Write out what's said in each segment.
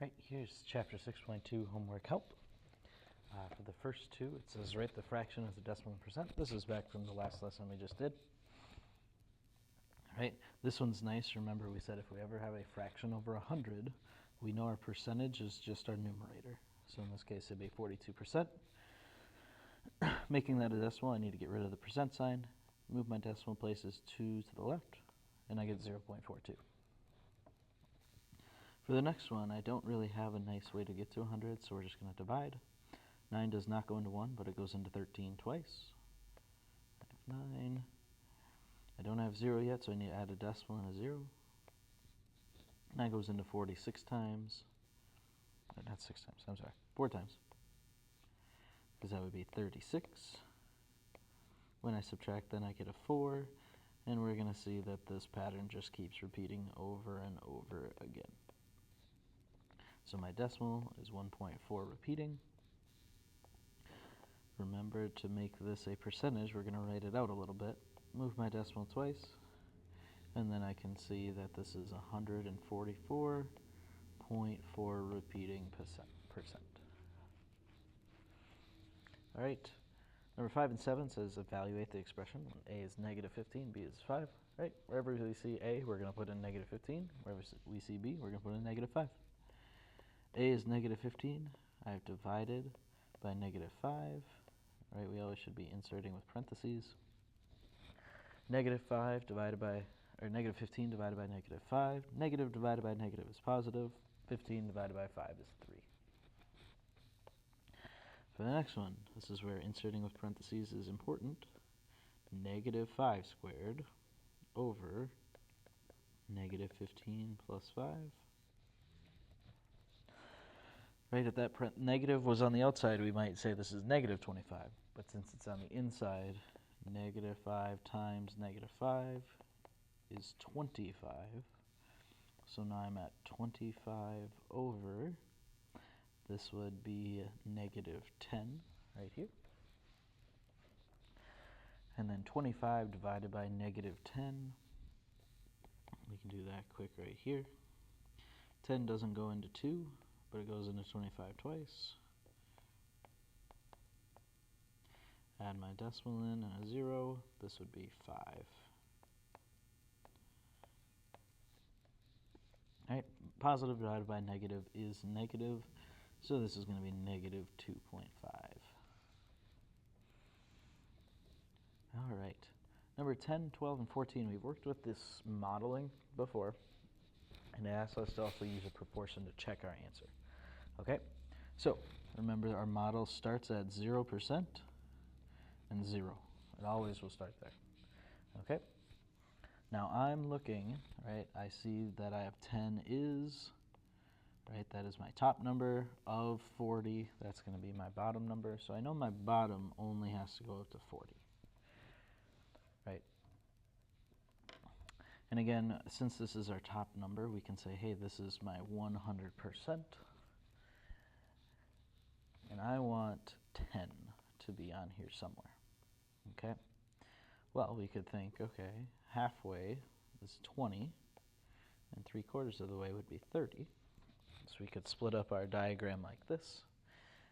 Right, here's chapter 6.2 homework help. For the first two, it says write the fraction as a decimal percent. This is back from the last lesson we just did. Right, this one's nice. Remember, we said if we ever have a fraction over 100, we know our percentage is just our numerator. So in this case, it'd be 42%. Making that a decimal, I need to get rid of the percent sign, move my decimal places 2 to the left, and I get 0.42. For the next one, I don't really have a nice way to get to 100, so we're just going to divide. 9 does not go into 1, but it goes into 13 twice. I have 9. I don't have 0 yet, so I need to add a decimal and a 0. 9 goes into 46 times. Not 6 times, I'm sorry, 4 times. Because that would be 36. When I subtract, then I get a 4. And we're going to see that this pattern just keeps repeating over and over again. So my decimal is 1.4 repeating. Remember, to make this a percentage, we're going to write it out a little bit. Move my decimal twice, and then I can see that this is 144.4 repeating percent. All right, number 5 and 7 says evaluate the expression. A is negative 15, B is 5. Right, wherever we see A, we're going to put in negative 15. Wherever we see B, we're going to put in negative 5. A is negative 15. I have divided by negative 5. Right, we always should be inserting with parentheses. Negative 5 divided by, or negative 15 divided by negative 5. Negative divided by negative is positive. 15 divided by 5 is 3. For the next one, this is where inserting with parentheses is important. Negative 5 squared over negative 15 plus 5. Right, if that negative was on the outside, we might say this is negative 25. But since it's on the inside, negative 5 times negative 5 is 25. So now I'm at 25 over, this would be negative 10 right here. And then 25 divided by negative 10, we can do that quick right here. 10 doesn't go into 2, but it goes into 25 twice. Add my decimal in and a 0, this would be 5. Alright, positive divided by negative is negative, so this is going to be negative 2.5. Alright, number 10, 12, and 14, we've worked with this modeling before, and it asks us to also use a proportion to check our answer. Okay, so remember our model starts at 0% and 0. It always will start there. Okay, now I'm looking, right, I see that I have 10 is, right, that is my top number of 40. That's going to be my bottom number. So I know my bottom only has to go up to 40. Right? And again, since this is our top number, we can say, hey, this is my 100%. And I want 10 to be on here somewhere. Okay? Well, we could think, okay, halfway is 20, and 3/4 of the way would be 30. So we could split up our diagram like this,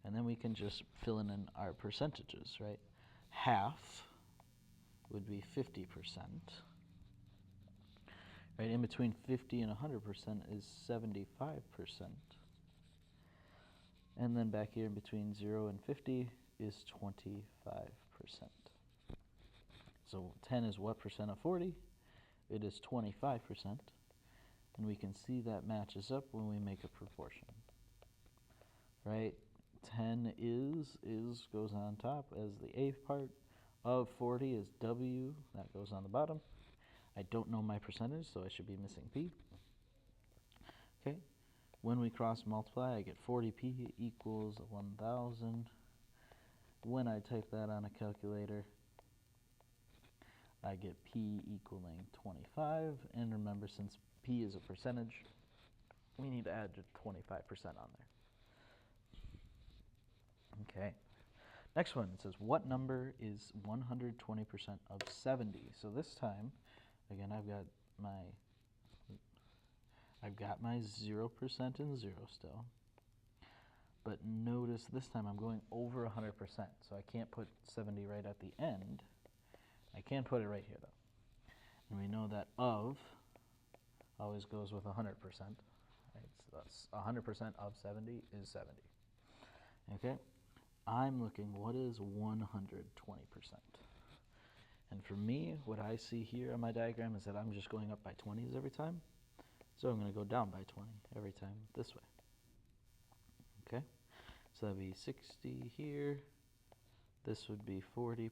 and then we can just fill in our percentages, right? Half would be 50%. Right, in between 50 and 100% is 75%. And then back here in between 0 and 50 is 25%. So 10 is what percent of 40? It is 25%. And we can see that matches up when we make a proportion. Right? 10 is goes on top as the A part. Of 40 is W, that goes on the bottom. I don't know my percentage, so I should be missing P. Okay, when we cross multiply, I get 40P equals 1,000. When I type that on a calculator, I get P equaling 25. And remember, since P is a percentage, we need to add 25% on there. Okay. Next one, it says, what number is 120% of 70? So this time, again, I've got my I've got my 0% and 0 still. But notice this time I'm going over 100%, so I can't put 70 right at the end. I can put it right here, though. And we know that of always goes with 100%. Right? So that's 100% of 70 is 70. Okay? I'm looking, what is 120%? And for me, what I see here on my diagram is that I'm just going up by 20s every time. So I'm going to go down by 20 every time this way. Okay? So that'd be 60 here. This would be 40%.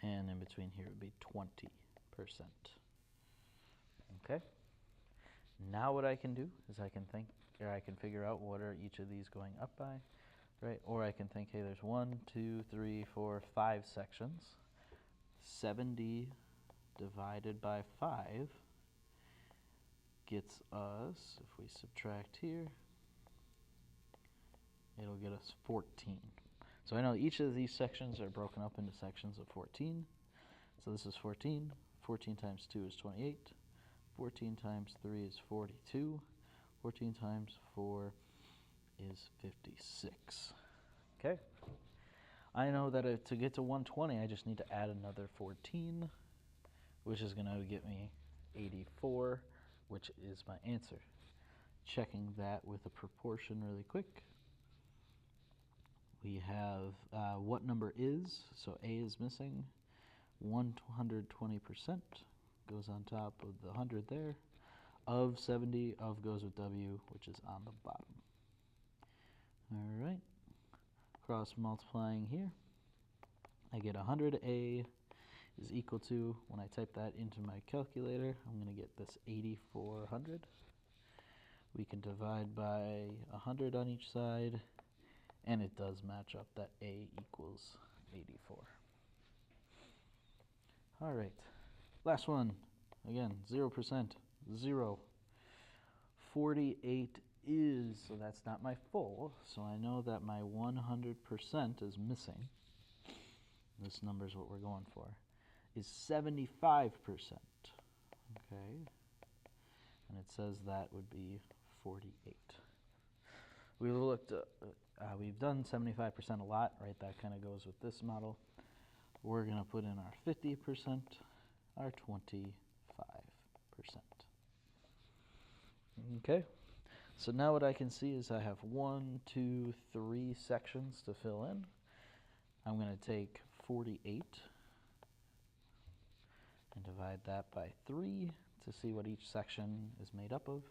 And in between here would be 20%. Okay? Now what I can do is I can figure out what are each of these going up by, right? Or I can think, hey, there's 1, 2, 3, 4, 5 sections. 70 divided by 5 gets us, if we subtract here, it'll get us 14. So I know each of these sections are broken up into sections of 14. So this is 14. 14 times 2 is 28. 14 times 3 is 42. 14 times 4 is 56. Okay? I know that to get to 120, I just need to add another 14, which is going to get me 84, which is my answer. Checking that with a proportion really quick. We have what number is, so A is missing. 120% goes on top of the 100 there. Of 70, of goes with W, which is on the bottom. All right, cross multiplying here. I get 100A is equal to, when I type that into my calculator, I'm going to get this 8,400. We can divide by 100 on each side, and it does match up that A equals 84. All right, last one. Again, 0%, 0. 48 is, so that's not my full, so I know that my 100% is missing. This number is what we're going for, is 75%. Okay, and it says that would be 48. We looked, we've done 75% a lot, right? That kind of goes with this model. We're going to put in our 50%, our 25%. Okay, so now what I can see is I have 1, 2, 3 sections to fill in. I'm going to take 48 and divide that by 3 to see what each section is made up of.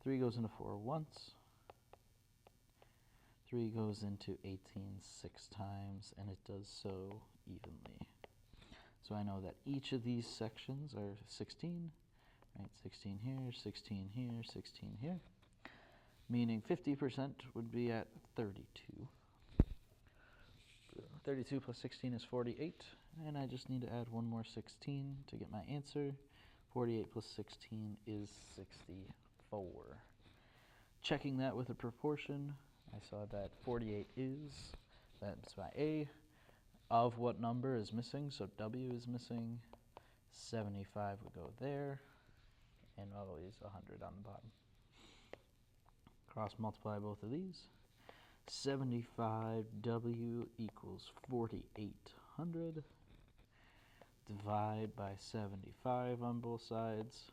3 goes into 4 once. 3 goes into 18 6 times, and it does so evenly. So I know that each of these sections are 16, right? 16 here, 16 here, 16 here, meaning 50% would be at 32. 32 plus 16 is 48, and I just need to add one more 16 to get my answer. 48 plus 16 is 64. Checking that with a proportion, I saw that 48 is, that's my A. Of what number is missing, so W is missing. 75 would go there, and always 100 on the bottom. Cross multiply both of these. 75W equals 4,800. Divide by 75 on both sides.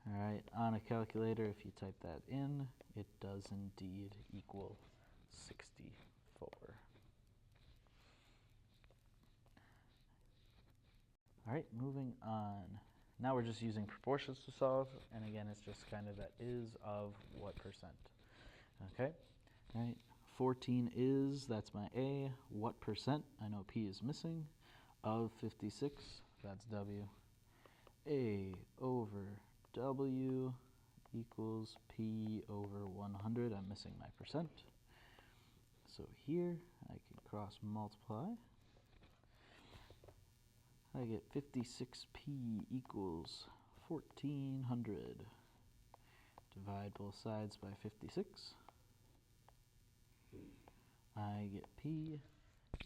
All right, on a calculator, if you type that in, it does indeed equal 64. All right, moving on. Now we're just using proportions to solve, and again, it's just kind of that is of what percent. Okay, all right, 14 is, that's my A. What percent? I know P is missing. Of 56, that's W. A over W equals P over 100. I'm missing my percent. So here, I can cross multiply. I get 56P equals 1,400. Divide both sides by 56. I get P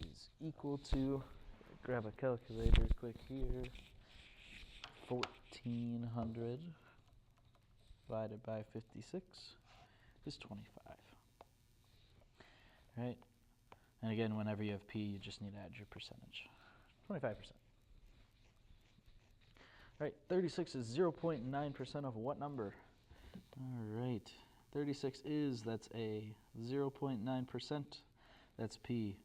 is equal to, grab a calculator quick here, 1,400 divided by 56 is 25. Right? And again, whenever you have p, you just need to add your percentage. 25%. All right, 36 is 0.9% of what number? All right, 36 is, that's a 0.9%. That's p.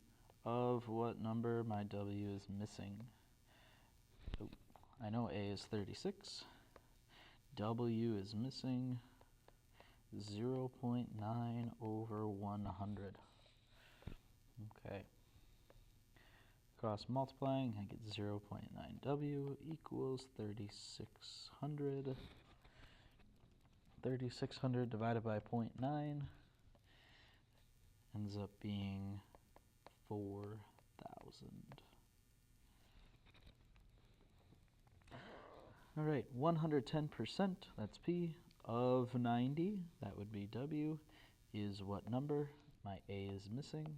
Of what number? My w is missing. Oh, I know a is 36. W is missing 0.9 over 100. Okay. Cross multiplying, I get 0.9w equals 3,600. 3,600 divided by 0.9 ends up being 4,000. All right, 110%, that's p, of 90, that would be w, is what number? My a is missing.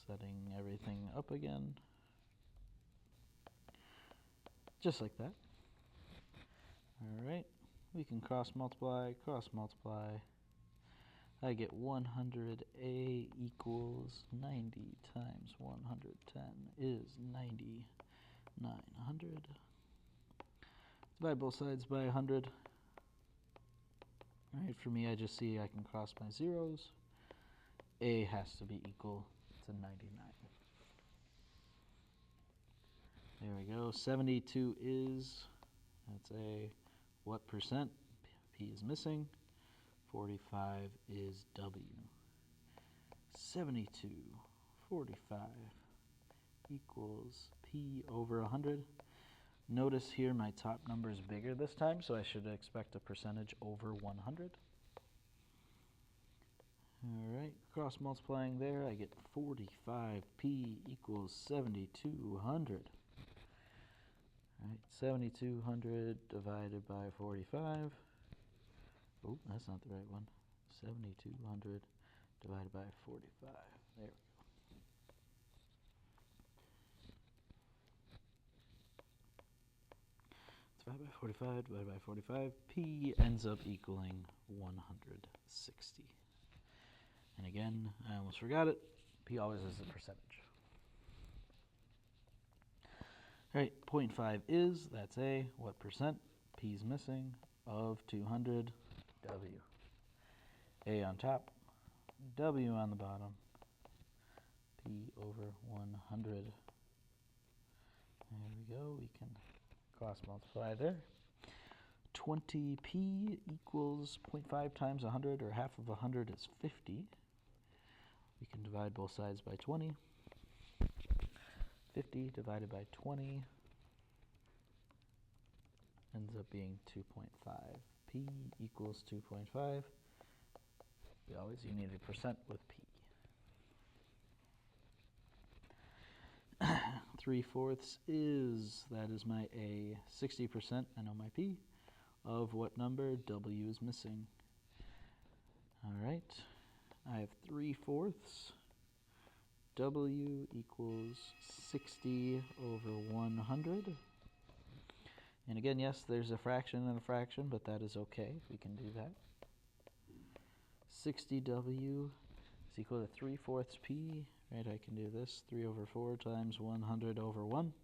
Setting everything up again. Just like that. All right, we can cross multiply, I get 100a equals 90 times 110 is 9,900. Divide both sides by 100. All right, for me, I just see I can cross my zeros. A has to be equal to 99. There we go. 72 is, that's a what percent? P is missing. 45 is W. 72, 45 equals P over 100. Notice here my top number is bigger this time, so I should expect a percentage over 100. All right, cross multiplying there, I get 45P equals 7,200. All right, 7,200 divided by 45. Oh, that's not the right one. 7,200 divided by 45. There we go. Divided by 45, divided by 45. P ends up equaling 160. And again, I almost forgot it. P always is a percentage. All right, 0.5 is, that's A. What percent? P is missing. Of 200, W. A on top, W on the bottom. P over 100. There we go. We can cross multiply there. 20p equals 0.5 times 100, or half of 100 is 50. We can divide both sides by 20. 50 divided by 20 ends up being 2.5. P equals 2.5. You need a percent with P. 3/4 is, that is my A. 60%, I know my P. Of what number? W is missing. All right, I have 3/4. W equals 60 over 100. And again, yes, there's a fraction and a fraction, but that is okay. We can do that. 60W is equal to 3/4 P. Right, I can do this. 3 over 4 times 100 over 1.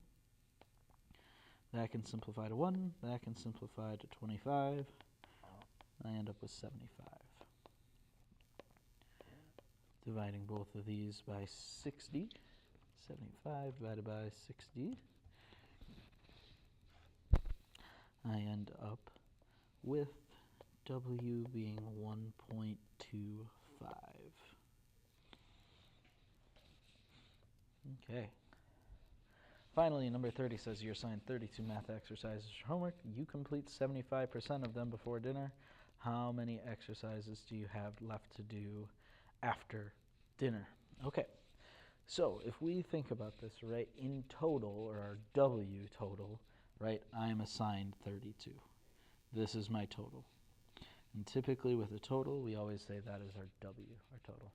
That can simplify to 1. That can simplify to 25. I end up with 75. Dividing both of these by 60. 75 divided by 60. I end up with W being 1.25. Okay. Finally, number 30 says you're assigned 32 math exercises for homework. You complete 75% of them before dinner. How many exercises do you have left to do after dinner? Okay. So if we think about this, right, in total, or our W total, right, I'm assigned 32. This is my total. And typically with a total, we always say that is our W, our total.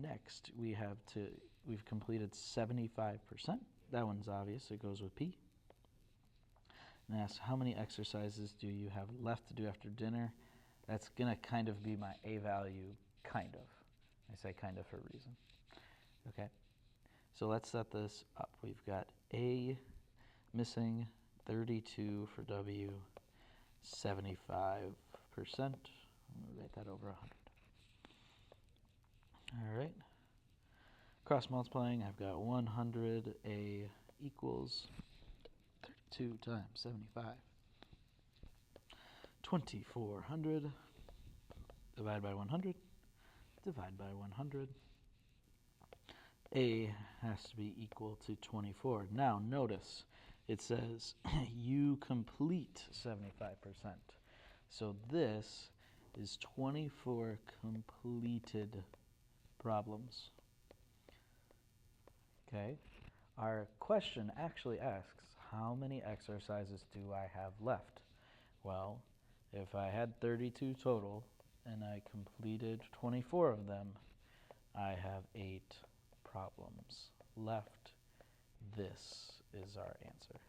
Next, we've completed 75%. That one's obvious, it goes with P. and asks how many exercises do you have left to do after dinner. That's going to kind of be my A value, kind of. I say kind of for a reason. Okay, so let's set this up. We've got A missing 32 for W, 75%. I'm going to write that over 100. All right. Cross multiplying, I've got 100, A equals 32 times 75. 2,400, divide by 100, divide by 100. A has to be equal to 24. Now notice, it says you complete 75%. So this is 24 completed problems. Okay, our question actually asks, how many exercises do I have left? Well, if I had 32 total and I completed 24 of them, I have 8 problems left. This is our answer.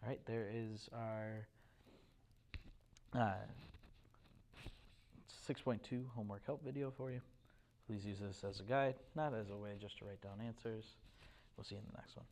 All right, there is our 6.2 homework help video for you. Please use this as a guide, not as a way just to write down answers. We'll see you in the next one.